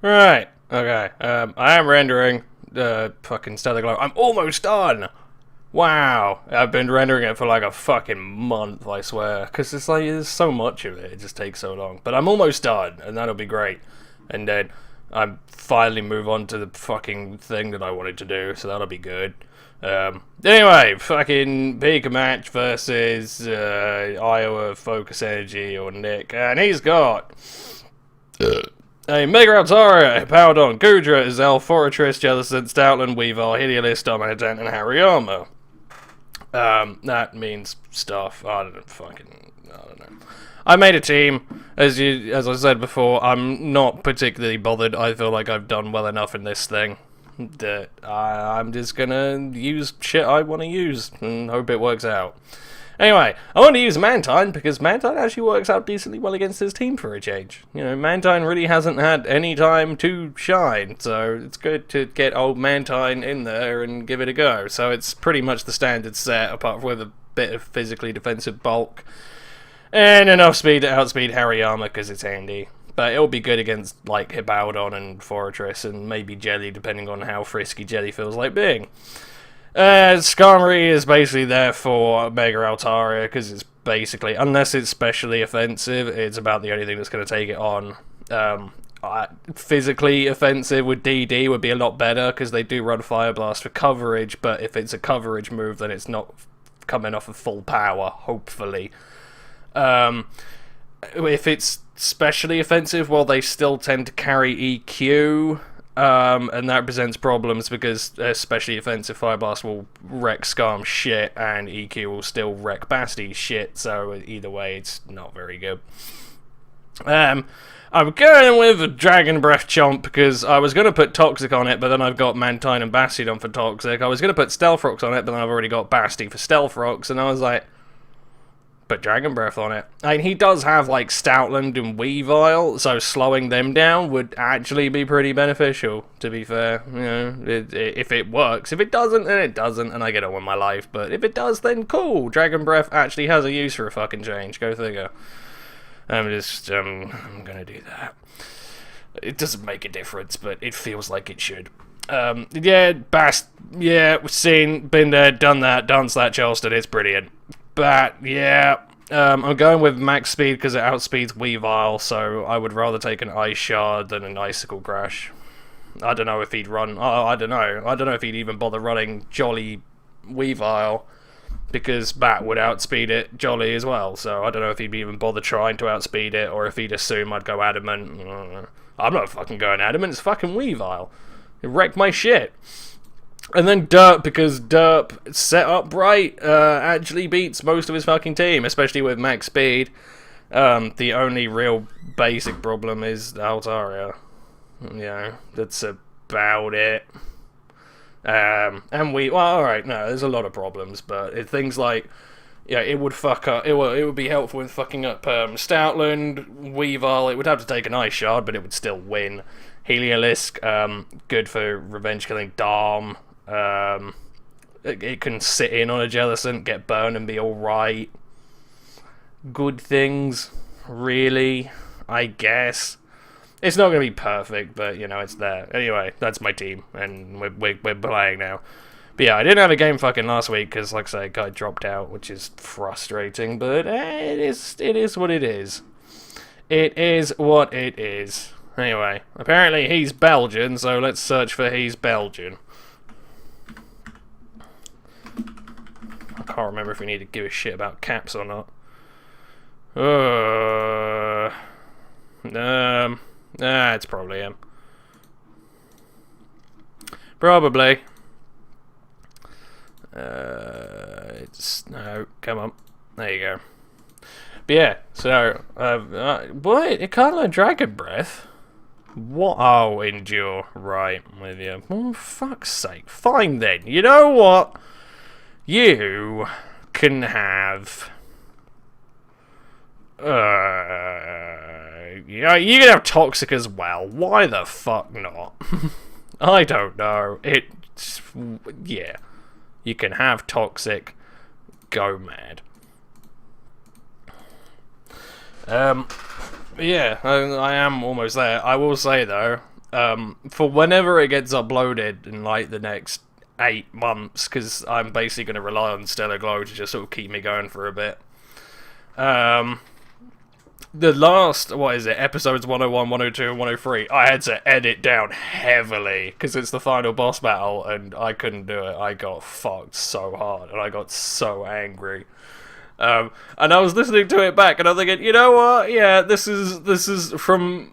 Right. Okay. I am rendering the fucking Stellar Glow. I'm almost done. Wow. I've been rendering it for like a fucking month, I swear. Because it's like, there's so much of it. It just takes so long. But I'm almost done, and that'll be great. And then I finally move on to the fucking thing that I wanted to do, so that'll be good. Anyway, fucking Pica match versus Iowa Focus Energy or Nick. And he's got a Mega Altaria, Powdon, Gudra, Zel, Fortress, Jellicent, Stoutland, Weavile, Heliolisk, Dominatant, and Hariyama. That means stuff. I don't know. I made a team. As I said before, I'm not particularly bothered. I feel like I've done well enough in this thing that I'm just gonna use shit I want to use and hope it works out. Anyway, I want to use Mantine because Mantine actually works out decently well against his team for a change. You know, Mantine really hasn't had any time to shine, so it's good to get old Mantine in there and give it a go. So it's pretty much the standard set, apart from with a bit of physically defensive bulk and enough speed to outspeed Hariyama because it's handy. But it'll be good against like Hibaudon and Fortress and maybe Jelly, depending on how frisky Jelly feels like being. Skarmory is basically there for Mega Altaria because it's basically, unless it's specially offensive, it's about the only thing that's going to take it on. Physically offensive with DD would be a lot better because they do run Fire Blast for coverage, but if it's a coverage move, then it's not coming off of full power, hopefully. If it's specially offensive, well, they still tend to carry EQ. And that presents problems because especially offensive Fire Blast will wreck Skarm's shit and EQ will still wreck Basti's shit, so either way it's not very good. I'm going with a Dragon Breath Chomp because I was going to put Toxic on it, but then I've got Mantine and Bastiodon for Toxic. I was going to put Stealth Rocks on it, but then I've already got Basti for Stealth Rocks, and I was like, put Dragon Breath on it. I mean, he does have, like, Stoutland and Weavile, so slowing them down would actually be pretty beneficial, to be fair. You know, if it works. If it doesn't, then it doesn't, and I get on with my life. But if it does, then cool. Dragon Breath actually has a use for a fucking change. Go figure. I'm gonna do that. It doesn't make a difference, but it feels like it should. We've seen, been there, done that, dance that, Charleston, it's brilliant. But, yeah, I'm going with max speed because it outspeeds Weavile, so I would rather take an Ice Shard than an Icicle Crash. I don't know if he'd run... I don't know. I don't know if he'd even bother running Jolly Weavile, because Bat would outspeed it Jolly as well, so I don't know if he'd even bother trying to outspeed it, or if he'd assume I'd go Adamant. I'm not fucking going Adamant, it's fucking Weavile. It wrecked my shit. And then Derp, because Derp, set up right, actually beats most of his fucking team, especially with max speed. The only real basic problem is Altaria. That's about it. Well, alright, no, there's a lot of problems, but things like, it would fuck up, it would be helpful in fucking up Stoutland, Weavile, it would have to take an Ice Shard, but it would still win. Heliolisk, good for revenge killing Dom. It can sit in on a Jellicent, get burned and be alright. Good things, really, I guess. It's not going to be perfect, but, it's there. Anyway, that's my team, and we're playing now. But yeah, I didn't have a game fucking last week, because, like I say, a guy dropped out, which is frustrating, but it is what it is. It is what it is. Anyway, apparently he's Belgian, so let's search for he's Belgian. I can't remember if we need to give a shit about caps or not. It's probably him. Probably. No, come on. There you go. But yeah, so, what? It can't learn Dragon Breath? What? Oh, Endure. Right, I'm with you. Oh, fuck's sake. Fine then. You know what? You can have... you can have Toxic as well. Why the fuck not? I don't know. Yeah. You can have Toxic. Go mad. Yeah, I am almost there. I will say, though, for whenever it gets uploaded in like the next 8 months, because I'm basically going to rely on Stellar Glow to just sort of keep me going for a bit. The last, episodes 101, 102, and 103, I had to edit down heavily, because it's the final boss battle, and I couldn't do it. I got fucked so hard, and I got so angry. And I was listening to it back, and I'm thinking, you know what, yeah, this is from,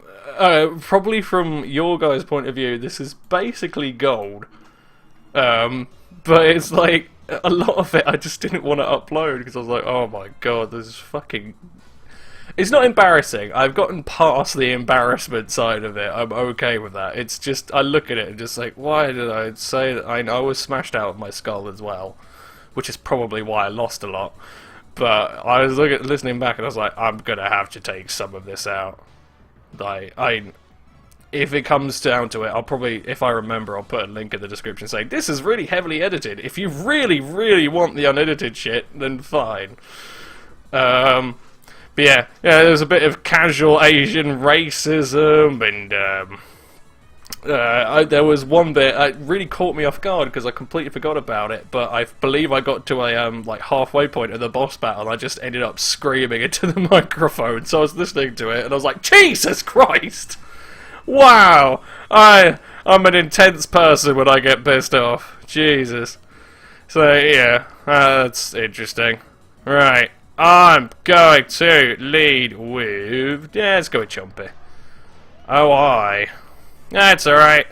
probably from your guys' point of view, this is basically gold. But it's like, a lot of it I just didn't want to upload, because I was like, oh my god, this is fucking... It's not embarrassing. I've gotten past the embarrassment side of it. I'm okay with that. It's just, I look at it and just like, why did I say that? I was smashed out of my skull as well, which is probably why I lost a lot. But I was listening back and I was like, I'm gonna have to take some of this out. Like, if it comes down to it, I'll probably, if I remember, I'll put a link in the description saying, this is really heavily edited. If you really, really want the unedited shit, then fine. But yeah, there was a bit of casual Asian racism, and there was one bit that really caught me off guard because I completely forgot about it. But I believe I got to a like halfway point of the boss battle, and I just ended up screaming into the microphone. So I was listening to it, and I was like, "Jesus Christ! Wow, I'm an intense person when I get pissed off. Jesus." So yeah, that's interesting. Right. I'm going to lead with... Yeah, let's go with Chompy. Oh, that's alright.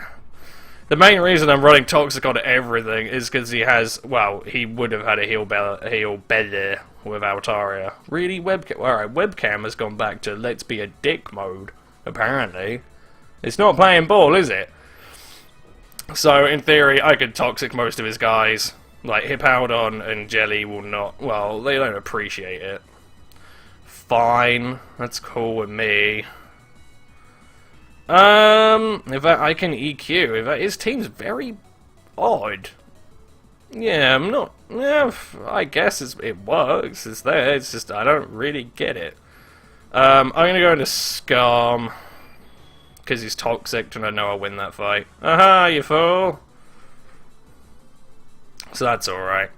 The main reason I'm running Toxic on everything is because he has... Well, he would have had a heal better with Altaria. Really? Webcam? Alright, webcam has gone back to let's be a dick mode, apparently. It's not playing ball, is it? So, in theory, I could Toxic most of his guys. Like, Hippowdon and Jelly will not... Well, they don't appreciate it. Fine. That's cool with me. If I can EQ. His team's very odd. Yeah, I'm not... Yeah, I guess it works. It's there. It's just, I don't really get it. I'm gonna go into Scum. Because he's Toxic, and I know I'll win that fight. Aha, you fool! So that's alright.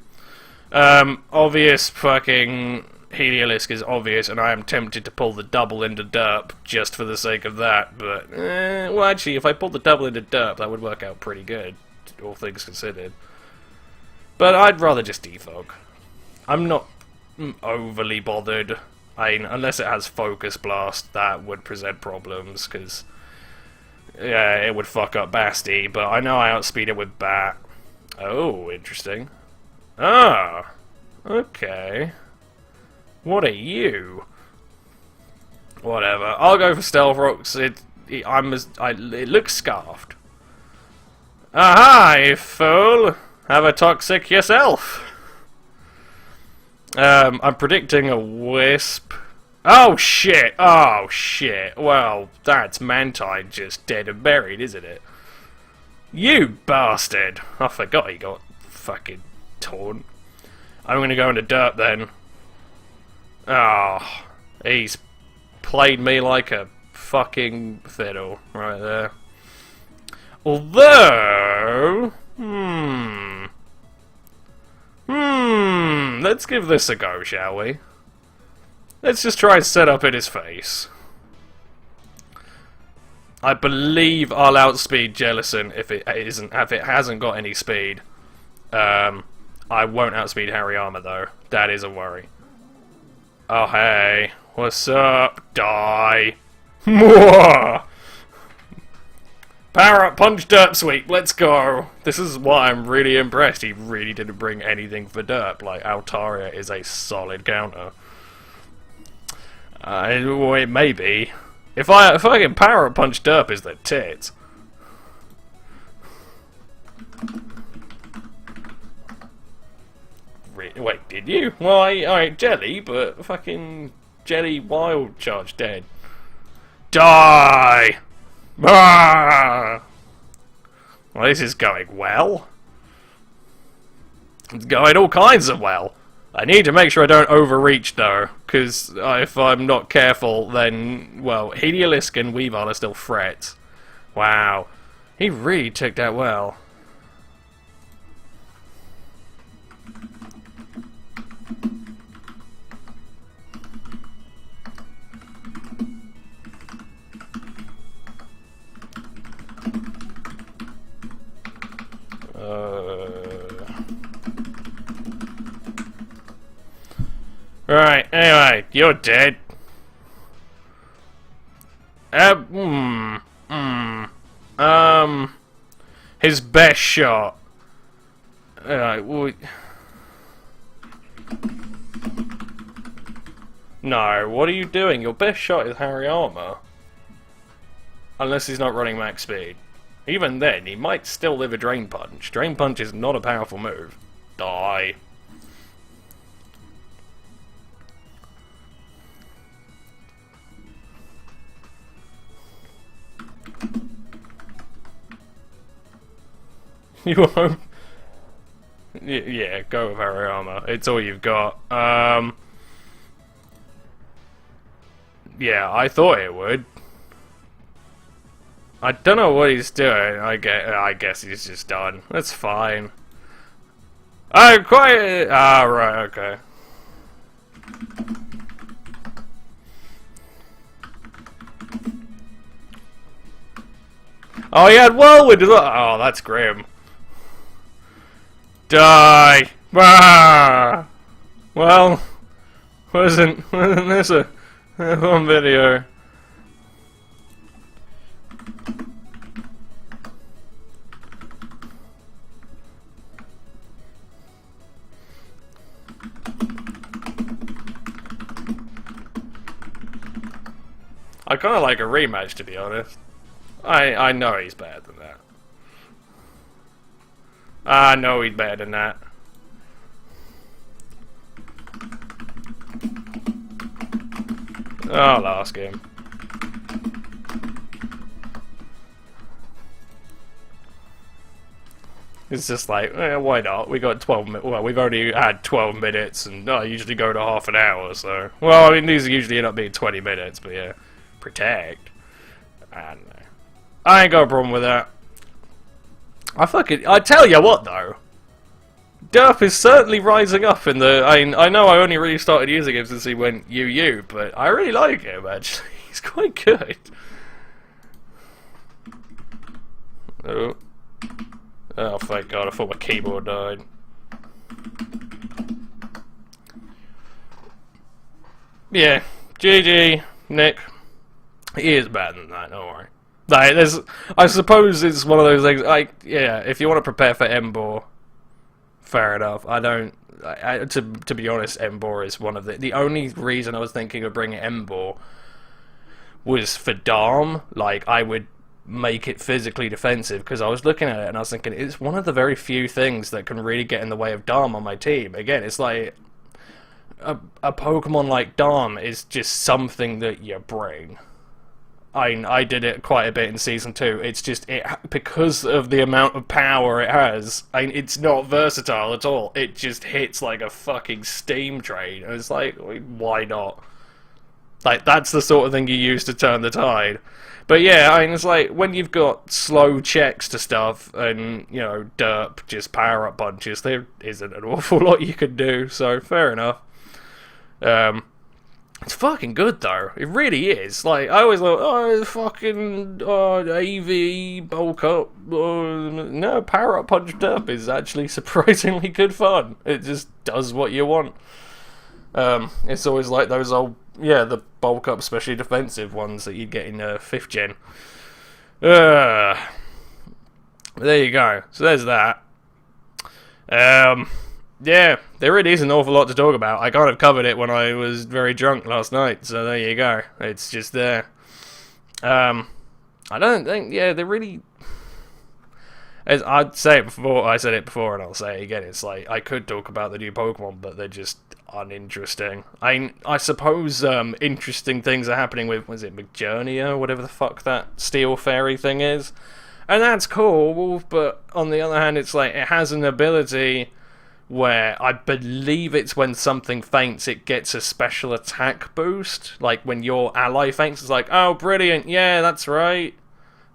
Obvious fucking Heliolisk is obvious, and I am tempted to pull the double into Derp just for the sake of that, but, well actually, if I pulled the double into Derp, that would work out pretty good, all things considered. But I'd rather just defog. I'm not overly bothered. Unless it has Focus Blast, that would present problems, because, yeah, it would fuck up Basti, but I know I outspeed it with Bat. Oh, interesting. Ah, okay. What are you? Whatever. I'll go for Stealth Rocks. It looks scarfed. Aha, you fool! Have a Toxic yourself. I'm predicting a Wisp. Oh shit! Oh shit! Well, that's Mantine just dead and buried, isn't it? You bastard! I forgot he got fucking torn. I'm gonna go into Dirt then. Oh, he's played me like a fucking fiddle right there. Although, let's give this a go, shall we? Let's just try and set up in his face. I believe I'll outspeed Jellicent if it hasn't got any speed. I won't outspeed Hariyama though. That is a worry. Oh hey, what's up? Die. Power up, punch, Derp sweep. Let's go. This is why I'm really impressed. He really didn't bring anything for Derp. Like Altaria is a solid counter. Well, it may be. If I can power up punch Derp is the tits. Wait, did you? Well, alright, Jelly, but fucking Jelly Wild Charge dead. Die! Ah! Well, this is going well. It's going all kinds of well. I need to make sure I don't overreach though, because if I'm not careful, then, well, Heliolisk and Weavile are still threats. Wow. He really took that well. Right, anyway, you're dead. His best shot. No, what are you doing? Your best shot is Harry Armour. Unless he's not running max speed. Even then, he might still live a Drain Punch. Drain Punch is not a powerful move. Die. You won't? Yeah, go with Harry Armour. It's all you've got. Yeah, I thought it would. I don't know what he's doing. I guess he's just done. That's fine. Oh, quiet! Ah, right, okay. Oh, he had whirlwind as well. Oh, that's grim. Die! Ah! Well, wasn't this a fun video? I kind of like a rematch, to be honest. I know he's better than that. I know he's better than that. I'll ask him. It's just like, why not? We got 12 minutes. Well, we've already had 12 minutes, and I usually go to half an hour, so. Well, I mean, these usually end up being 20 minutes, but yeah. Protect. I don't know. I ain't got a problem with that. I tell you what, though. Derp is certainly rising up in the... I know I only really started using him since he went UU, but I really like him, actually. He's quite good. Oh. Oh, thank God. I thought my keyboard died. Yeah. GG, Nick. He is better than that, don't worry. Like, I suppose it's one of those things, yeah, if you want to prepare for Embor, fair enough. To be honest, Embor is one of the only reason I was thinking of bringing Embor was for Dharm. Like, I would make it physically defensive, because I was looking at it and I was thinking, it's one of the very few things that can really get in the way of Dharm on my team. Again, it's like, a Pokemon like Dharm is just something that you bring. I did it quite a bit in Season 2. It's just, because of the amount of power it has, it's not versatile at all. It just hits like a fucking steam train. And it's like, why not? Like, that's the sort of thing you use to turn the tide. But yeah, it's like, when you've got slow checks to stuff, and, you know, derp, just power-up punches, there isn't an awful lot you can do, so fair enough. It's fucking good, though. It really is. Like, I always thought, oh, fucking AV, bulk up. No, power up punch derp is actually surprisingly good fun. It just does what you want. It's always like those old, yeah, the bulk up, especially defensive ones that you'd get in 5th gen. There you go. So there's that. Yeah, there really is an awful lot to talk about. I kind of covered it when I was very drunk last night, so there you go. It's just there. I don't think, yeah, they really... As I'd say it before, I said it before and I'll say it again, it's like, I could talk about the new Pokemon, but they're just uninteresting. I suppose interesting things are happening with, was it McJourneyer, whatever the fuck that Steel Fairy thing is? And that's cool, but on the other hand, it's like, it has an ability where I believe it's when something faints, it gets a special attack boost. Like when your ally faints, it's like, oh, brilliant, yeah, that's right.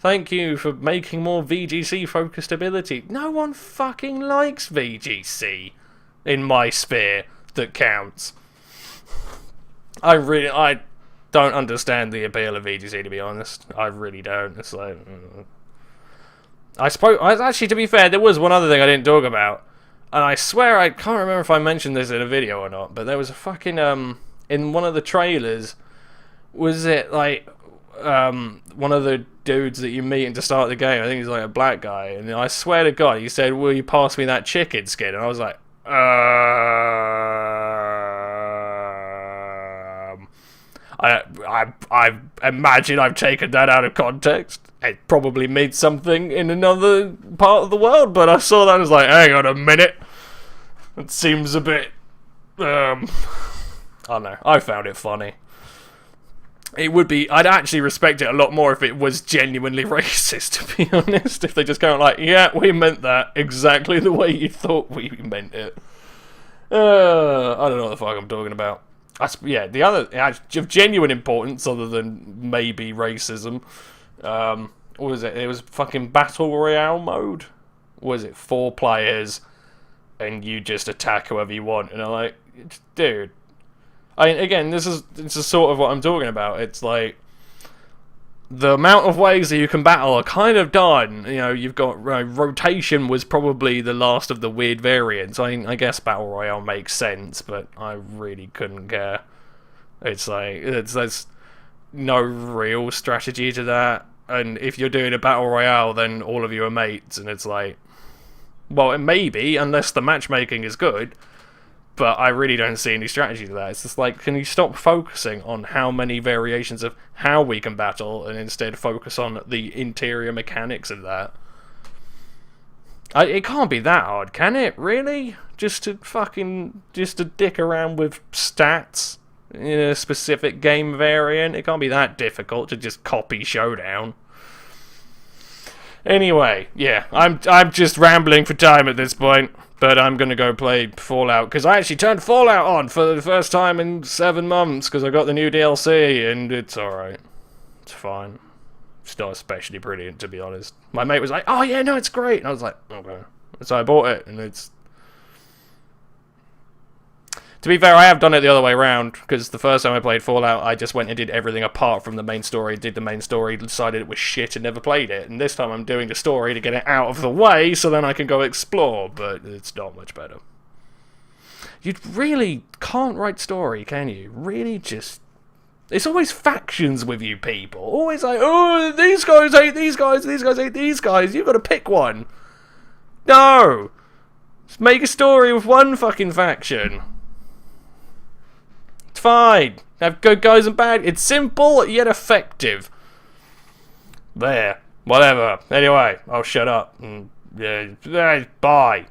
Thank you for making more VGC-focused ability. No one fucking likes VGC in my sphere that counts. I don't understand the appeal of VGC, to be honest. I really don't. It's like... Actually, to be fair, there was one other thing I didn't talk about. And I swear I can't remember if I mentioned this in a video or not, but there was a fucking, in one of the trailers, was it, like, one of the dudes that you meet to start the game, I think he's like a black guy, and I swear to God, he said, will you pass me that chicken skin? And I was like, I imagine I've taken that out of context. It probably means something in another part of the world, but I saw that and was like, hang on a minute. It seems a bit, I don't know. I found it funny. It would be, I'd actually respect it a lot more if it was genuinely racist, to be honest. If they just kind of like, yeah, we meant that exactly the way you thought we meant it. I don't know what the fuck I'm talking about. Yeah, the other of genuine importance, other than maybe racism, what was it? It was fucking Battle Royale mode. Was it 4 players, and you just attack whoever you want? And I'm like, dude. I mean, again, this is sort of what I'm talking about. It's like the amount of ways that you can battle are kind of done. You know, you've got rotation was probably the last of the weird variants. I guess Battle Royale makes sense, but I really couldn't care. It's like there's no real strategy to that. And if you're doing a Battle Royale, then all of you are mates, and it's like, well, it may be, unless the matchmaking is good. But I really don't see any strategy to that. It's just like, can you stop focusing on how many variations of how we can battle and instead focus on the interior mechanics of that? It can't be that hard, can it? Really? Just to dick around with stats in a specific game variant? It can't be that difficult to just copy Showdown. Anyway, yeah, I'm just rambling for time at this point. But I'm going to go play Fallout, because I actually turned Fallout on for the first time in 7 months, because I got the new DLC, and it's alright. It's fine. It's not especially brilliant, to be honest. My mate was like, oh yeah, no, it's great. And I was like, okay. So I bought it, and it's... To be fair, I have done it the other way around, because the first time I played Fallout, I just went and did everything apart from the main story, did the main story, decided it was shit and never played it. And this time I'm doing the story to get it out of the way, so then I can go explore, but it's not much better. You really can't write story, can you? Really just... It's always factions with you people. Always like, oh, these guys hate these guys, these guys hate these guys, you've got to pick one. No! Just make a story with one fucking faction. Fine. Have good guys and bad. It's simple yet effective. There. Whatever. Anyway, I'll shut up. Yeah, bye.